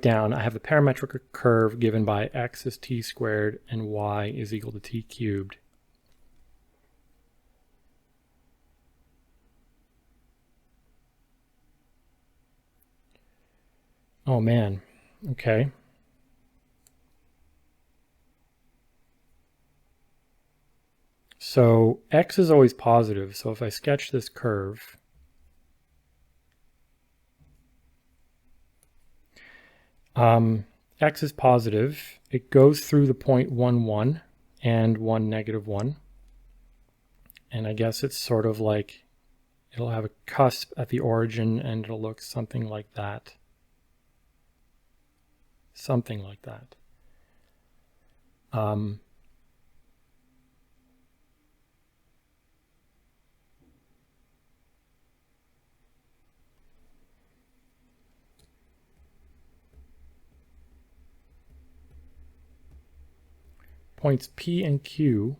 down, I have a parametric curve given by x is t squared and y is equal to t cubed. Oh man, okay. So x is always positive, so if I sketch this curve, x is positive, it goes through the point 1, 1 and 1, negative 1. And I guess it's sort of like, it'll have a cusp at the origin and it'll look something like that. Something like that. Points P and Q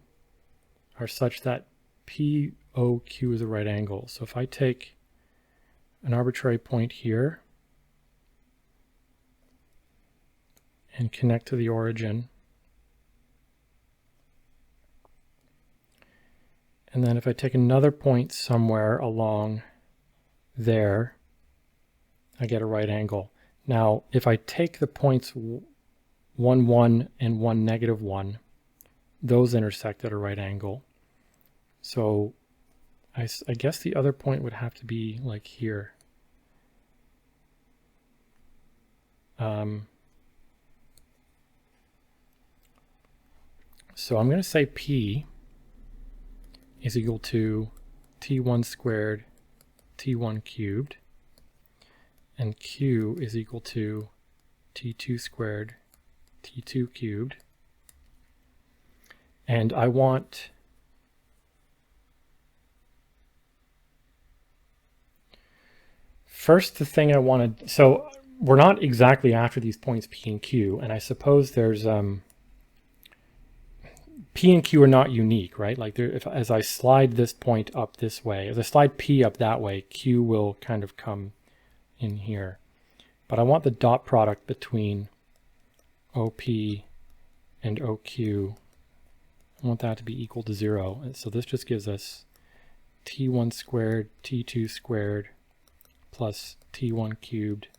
are such that POQ is a right angle. So if I take an arbitrary point here and connect to the origin, and then if I take another point somewhere along there, I get a right angle. Now, if I take the points 1, 1 and 1, negative 1, those intersect at a right angle. So I guess the other point would have to be like here. So I'm going to say P is equal to T1 squared, T1 cubed, and Q is equal to T2 squared, T2 cubed. And I want first the thing I wanted, so we're not exactly after these points P and Q, and I suppose there's P and Q are not unique, right? Like as I slide this point up this way, as I slide P up that way, Q will kind of come in here. But I want the dot product between OP and OQ. I want that to be equal to 0. And so this just gives us T1 squared, T2 squared, plus T1 cubed,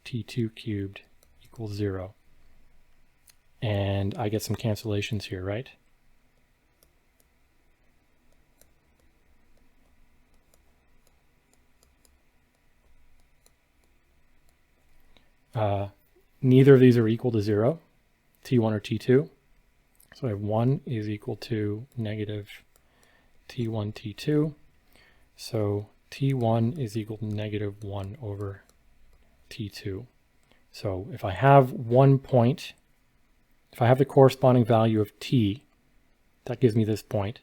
T2 cubed equals 0. And I get some cancellations here, right? Neither of these are equal to 0, T1 or T2. So I have 1 is equal to negative T1, T2. So T1 is equal to negative 1 over T2. So if I have one point, if I have the corresponding value of T, that gives me this point,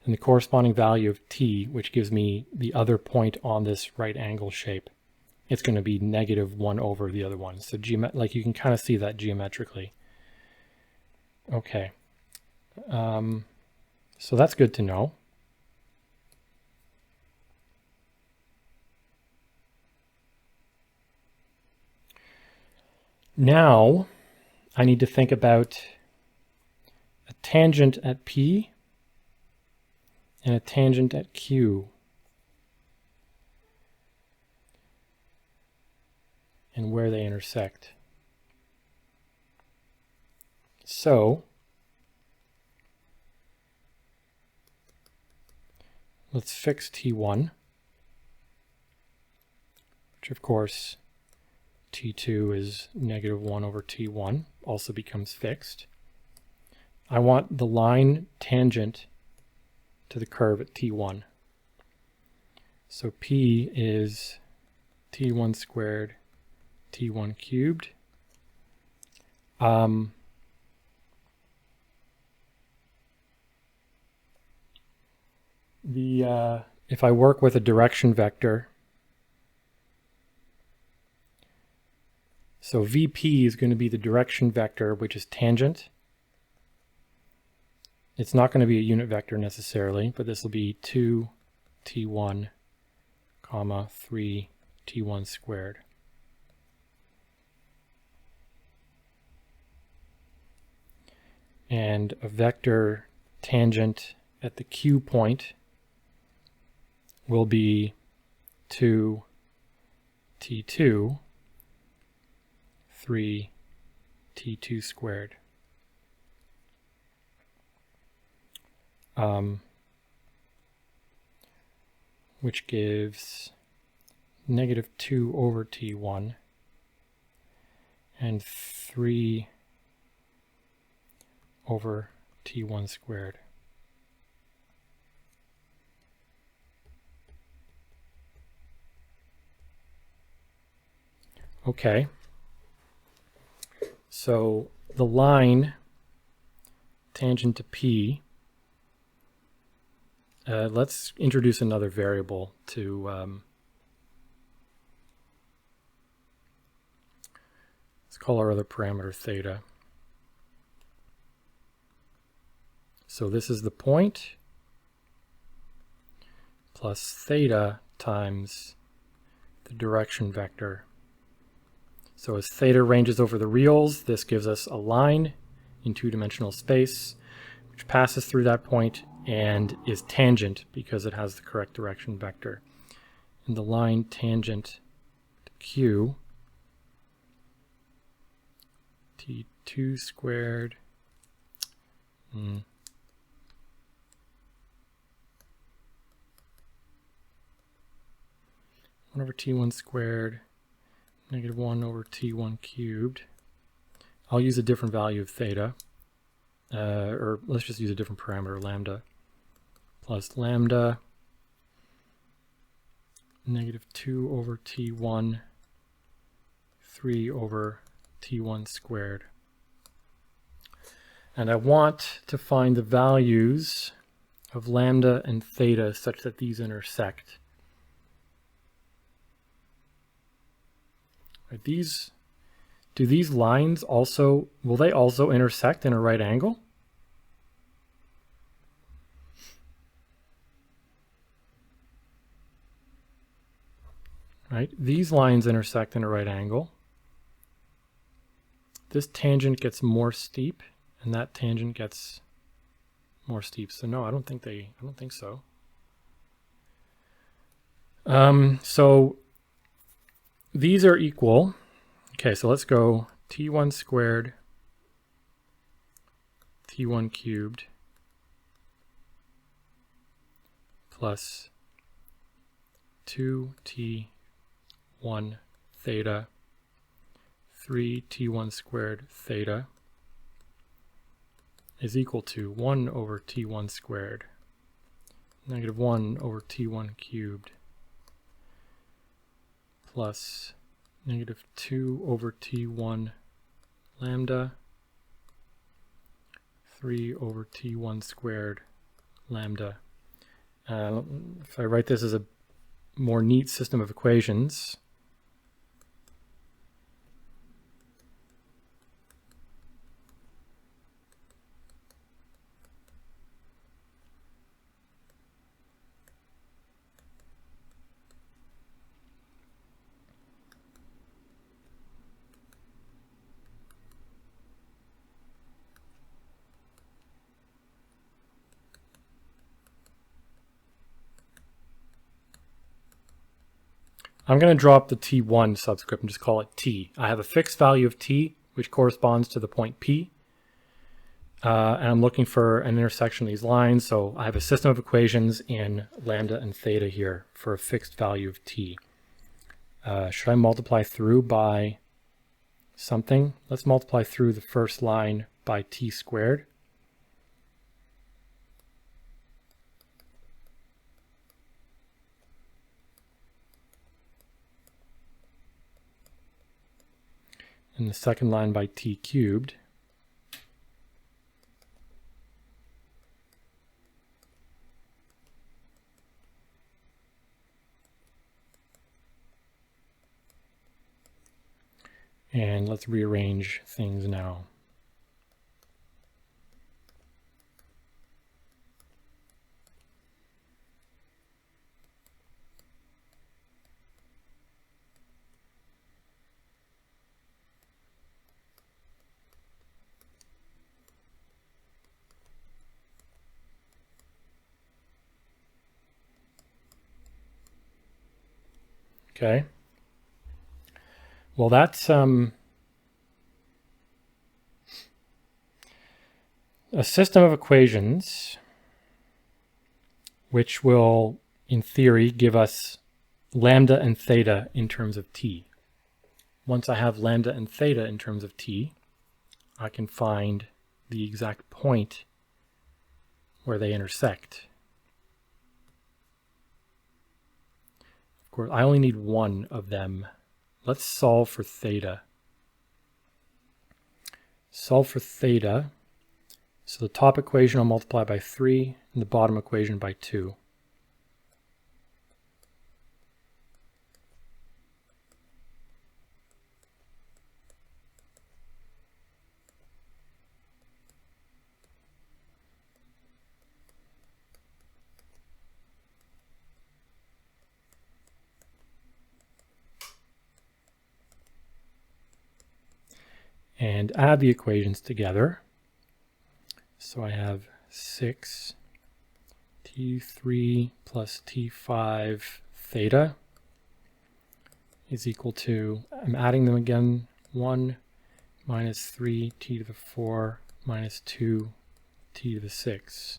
and the corresponding value of T, which gives me the other point on this right angle shape, it's going to be negative 1 over the other one. So like you can kind of see that geometrically. Okay, so that's good to know. Now I need to think about a tangent at P and a tangent at Q. And where they intersect. So let's fix T1, which of course T2 is negative 1 over T1, also becomes fixed. I want the line tangent to the curve at T1. So P is T1 squared, T1 cubed. If I work with a direction vector, so VP is going to be the direction vector, which is tangent. It's not going to be a unit vector necessarily, but this will be 2 T1, comma 3 T1 squared. and a vector tangent at the Q point will be 2 T2 3 T2 squared. Which gives -2 over T1 and 3 over T1 squared. Okay, so the line tangent to P, let's introduce another variable to let's call our other parameter theta. So this is the point plus theta times the direction vector. So as theta ranges over the reals, this gives us a line in two-dimensional space which passes through that point and is tangent because it has the correct direction vector. And the line tangent to Q, T2 squared, 1 over T1 squared, -1 over T1 cubed. I'll use a different value of theta, or let's just use a different parameter, lambda, plus lambda, -2 over T1, 3 over T1 squared. And I want to find the values of lambda and theta such that these intersect. Do these lines also, will they also intersect in a right angle? Right, these lines intersect in a right angle. This tangent gets more steep, and that tangent gets more steep. So no, I don't think so. So these are equal. Okay, so let's go T1 squared, T1 cubed, plus 2T1 theta, 3T1 squared theta is equal to 1 over T1 squared, -1 over T1 cubed, plus -2 over T1 lambda, 3 over T1 squared lambda. If I write this as a more neat system of equations, I'm going to drop the T1 subscript and just call it T. I have a fixed value of T, which corresponds to the point P. And I'm looking for an intersection of these lines. So I have a system of equations in lambda and theta here for a fixed value of T. Should I multiply through by something? Let's multiply through the first line by T squared. And the second line by T cubed. And let's rearrange things now. Okay. Well, that's a system of equations which will, in theory, give us lambda and theta in terms of t. Once I have lambda and theta in terms of t, I can find the exact point where they intersect. Of course, I only need one of them. Let's solve for theta. Solve for theta. So the top equation I'll multiply by 3 and the bottom equation by 2. And add the equations together. So I have 6 t3 plus t5 theta is equal to, I'm adding them again, 1 minus 3 t to the 4 minus 2 t to the 6.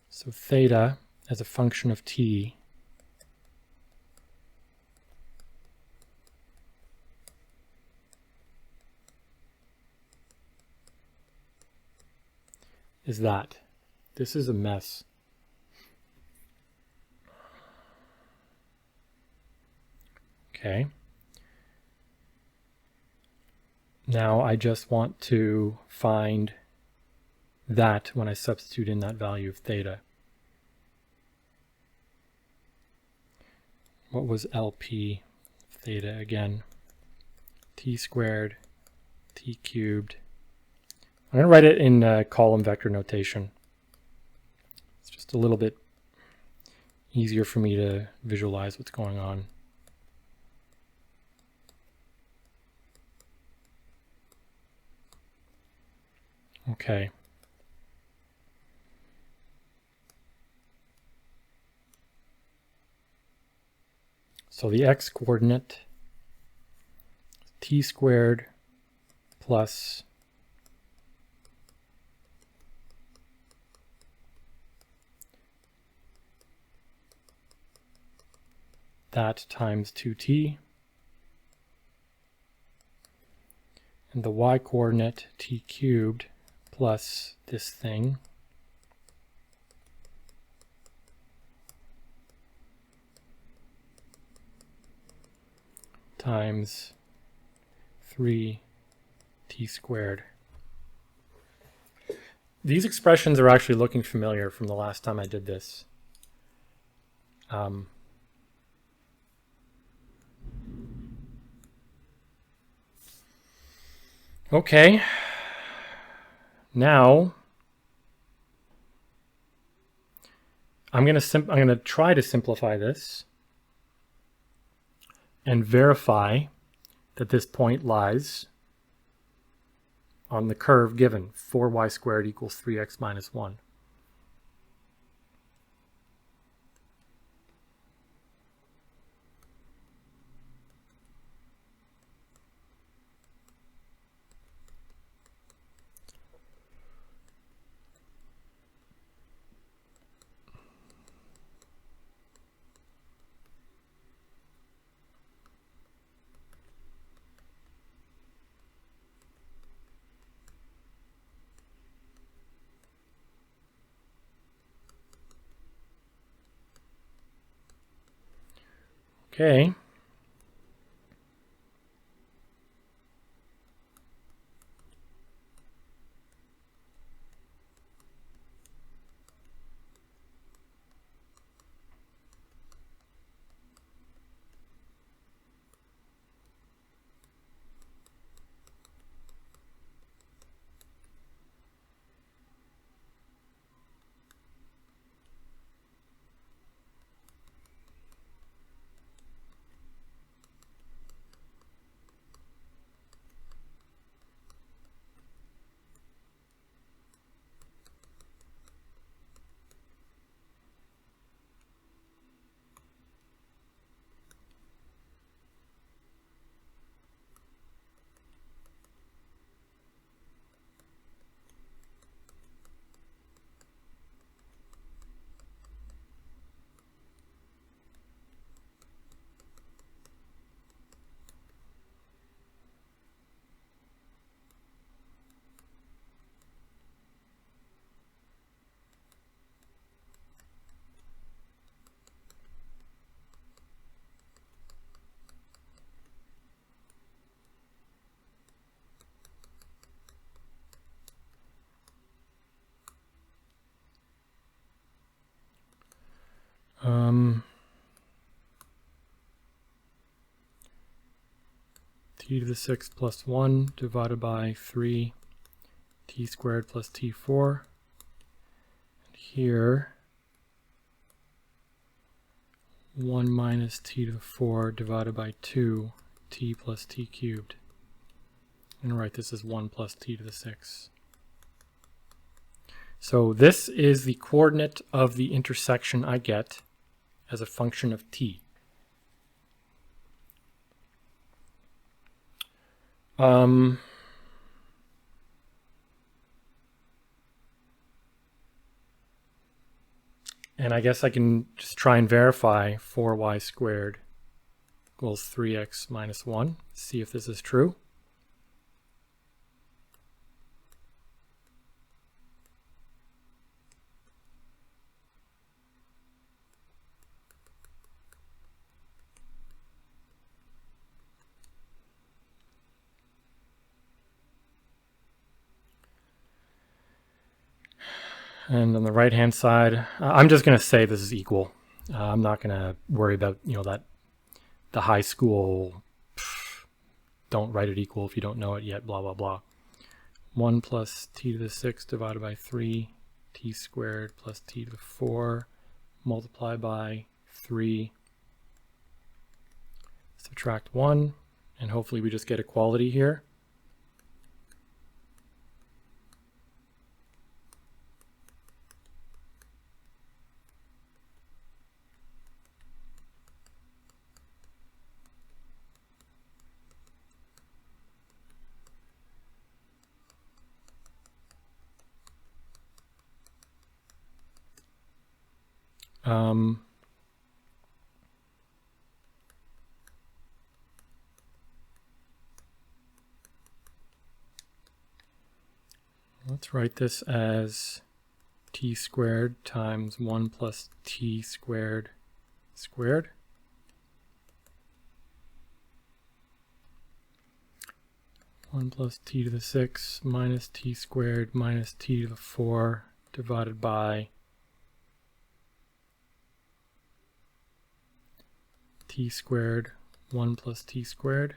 So theta as a function of t is that. This is a mess. Okay. Now I just want to find that when I substitute in that value of theta. What was LP theta again? T squared, T cubed. I'm going to write it in column vector notation. It's just a little bit easier for me to visualize what's going on. Okay. So the x coordinate, t squared plus that times 2t, and the y coordinate t cubed plus this thing times 3t squared. These expressions are actually looking familiar from the last time I did this. Okay, now I'm going to try to simplify this and verify that this point lies on the curve given, 4y squared equals 3x minus 1. Okay. T to the 6th plus 1 divided by 3 t squared plus t4. And here, 1 minus t to the 4 divided by 2 t plus t cubed. And write this as 1 plus t to the 6. So this is the coordinate of the intersection I get as a function of t. And I guess I can just try and verify 4y squared equals 3x minus 1. See if this is true. And on the right hand side, I'm just going to say this is equal. I'm not going to worry about, that the high school, don't write it equal if you don't know it yet, blah, blah, blah. 1 plus t to the 6 divided by 3 t squared plus t to the 4 multiplied by 3, subtract 1, and hopefully we just get equality here. Let's write this as t squared times 1 plus t squared squared. One plus t to the 6 minus t squared minus t to the 4 divided by t squared 1 plus t squared.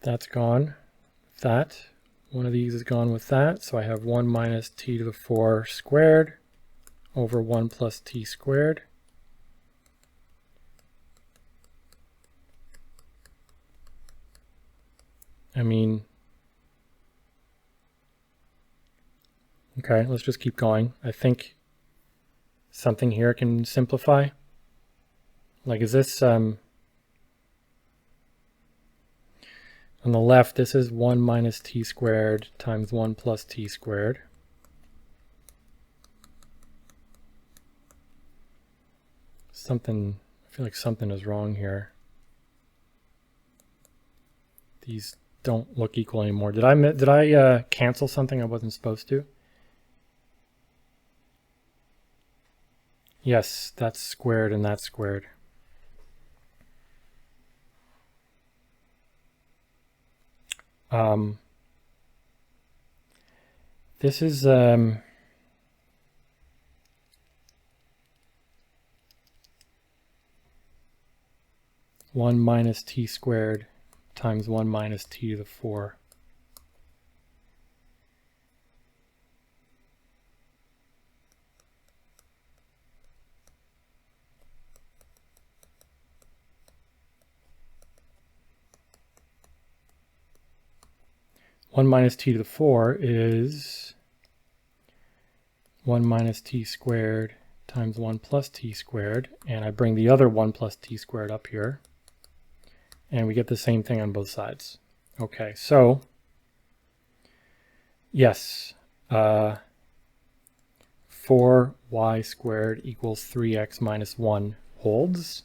That's gone with that. One of these is gone with that. So I have 1 minus t to the 4 squared over 1 plus t squared. Okay, let's just keep going. I think something here can simplify. Like, is this, on the left, this is 1 minus t squared times 1 plus t squared. I feel like something is wrong here. These don't look equal anymore. Did I cancel something I wasn't supposed to? Yes, that's squared and that's squared. This is 1 minus t squared times 1 minus t to the 4. One minus t to the 4 is 1 minus t squared times 1 plus t squared, and I bring the other 1 plus t squared up here, and we get the same thing on both sides. Okay, so yes, 4y squared equals 3x minus 1 holds.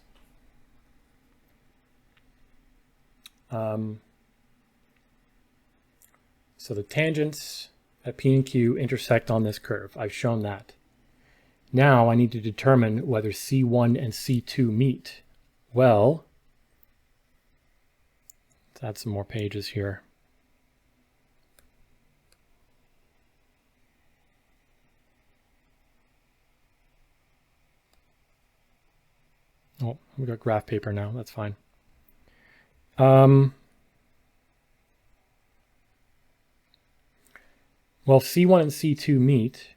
So the tangents at P and Q intersect on this curve. I've shown that. Now I need to determine whether C1 and C2 meet. Well, let's add some more pages here. Oh, we got graph paper now. That's fine. Well, if C1 and C2 meet,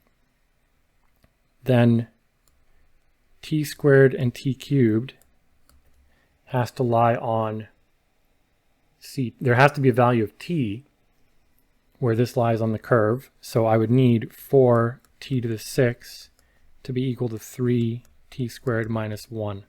then t squared and t cubed has to lie on C. There has to be a value of t where this lies on the curve. So I would need 4t to the 6 to be equal to 3t squared minus 1.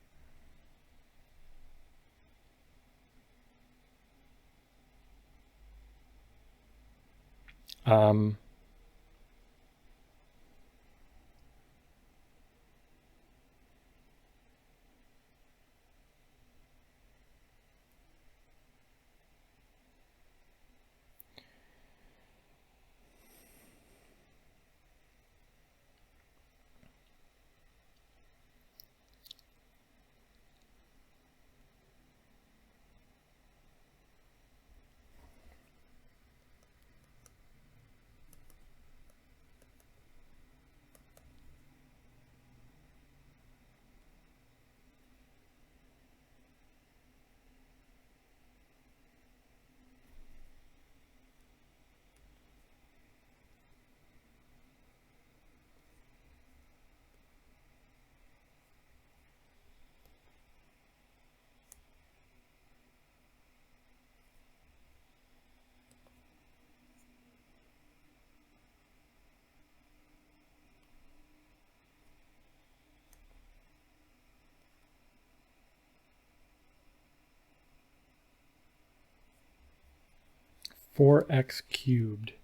Four x cubed.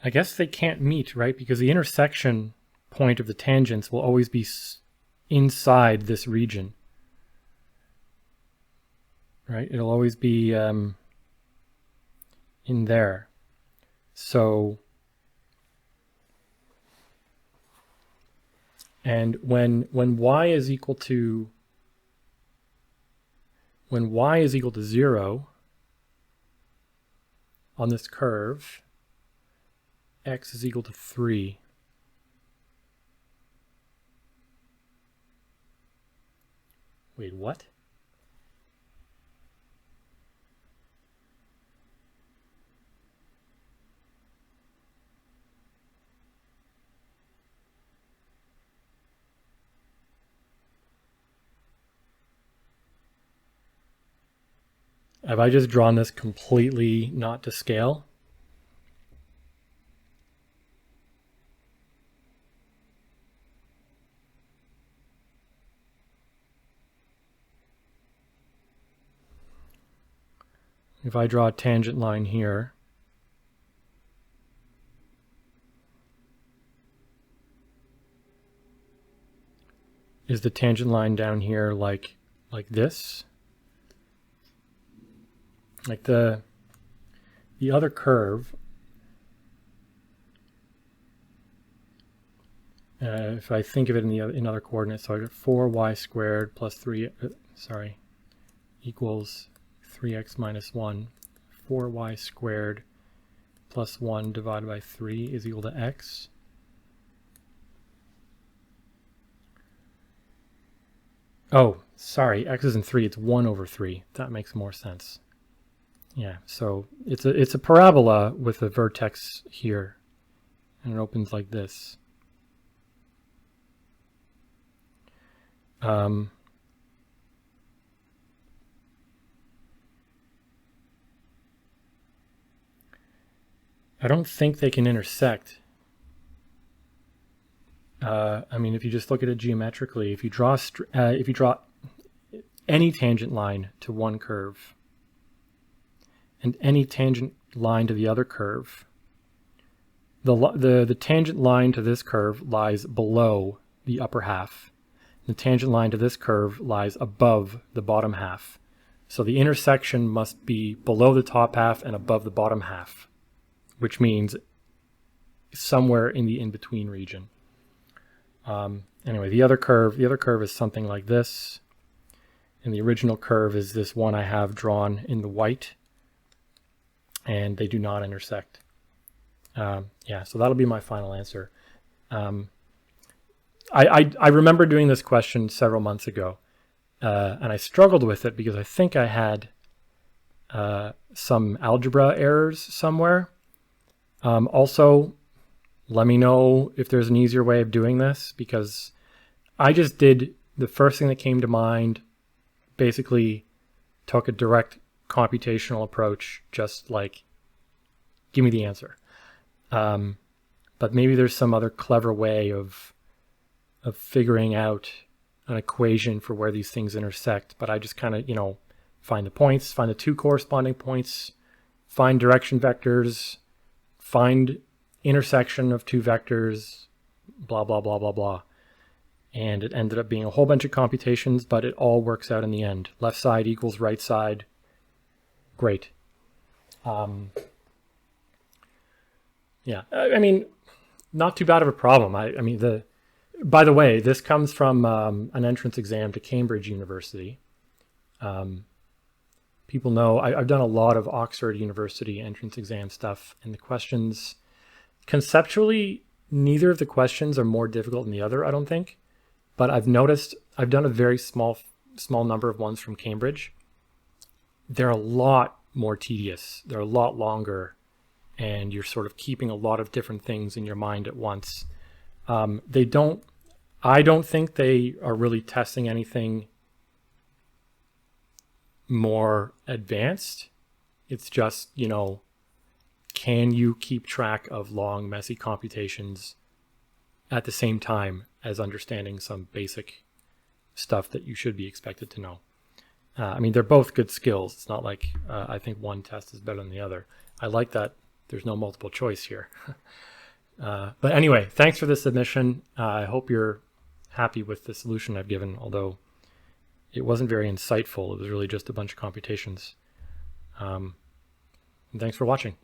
I guess they can't meet, right? Because the intersection point of the tangents will always be inside this region, right? It'll always be in there. So, and when y is equal to 0 on this curve, x is equal to 3. Wait, what? Have I just drawn this completely not to scale? If I draw a tangent line here, is the tangent line down here like this? Like the other curve, if I think of it in other coordinates, so I got 4y squared plus 3, equals 3x minus 1. 4y squared plus 1 divided by 3 is equal to x. Oh, sorry, x isn't 3, it's 1 over 3. That makes more sense. Yeah, so it's a parabola with a vertex here, and it opens like this. I don't think they can intersect. I mean, if you just look at it geometrically, if you draw any tangent line to one curve and any tangent line to the other curve, the tangent line to this curve lies below the upper half. The tangent line to this curve lies above the bottom half. So the intersection must be below the top half and above the bottom half, which means somewhere in the in-between region. Anyway, the other curve is something like this, and the original curve is this one I have drawn in the white, and they do not intersect. Yeah, so that'll be my final answer. I remember doing this question several months ago, and I struggled with it because I think I had some algebra errors somewhere. Also, let me know if there's an easier way of doing this, because I just did the first thing that came to mind, basically took a direct computational approach, just like, give me the answer. But maybe there's some other clever way of figuring out an equation for where these things intersect. But I just kind of, find the points, find the two corresponding points, find direction vectors, find intersection of two vectors, blah, blah, blah, blah, blah. And it ended up being a whole bunch of computations, but it all works out in the end. Left side equals right side. Great. Yeah, I mean, not too bad of a problem. By the way, this comes from an entrance exam to Cambridge University. People know I've done a lot of Oxford University entrance exam stuff, and the questions, conceptually, neither of the questions are more difficult than the other, I don't think. But I've noticed, I've done a very small number of ones from Cambridge. They're a lot more tedious. They're a lot longer, and you're sort of keeping a lot of different things in your mind at once. I don't think they are really testing anything more advanced. It's just, can you keep track of long, messy computations at the same time as understanding some basic stuff that you should be expected to know? I mean, they're both good skills. It's not like I think one test is better than the other. I like that there's no multiple choice here. But anyway, thanks for the submission. I hope you're happy with the solution I've given, although it wasn't very insightful. It was really just a bunch of computations. And thanks for watching.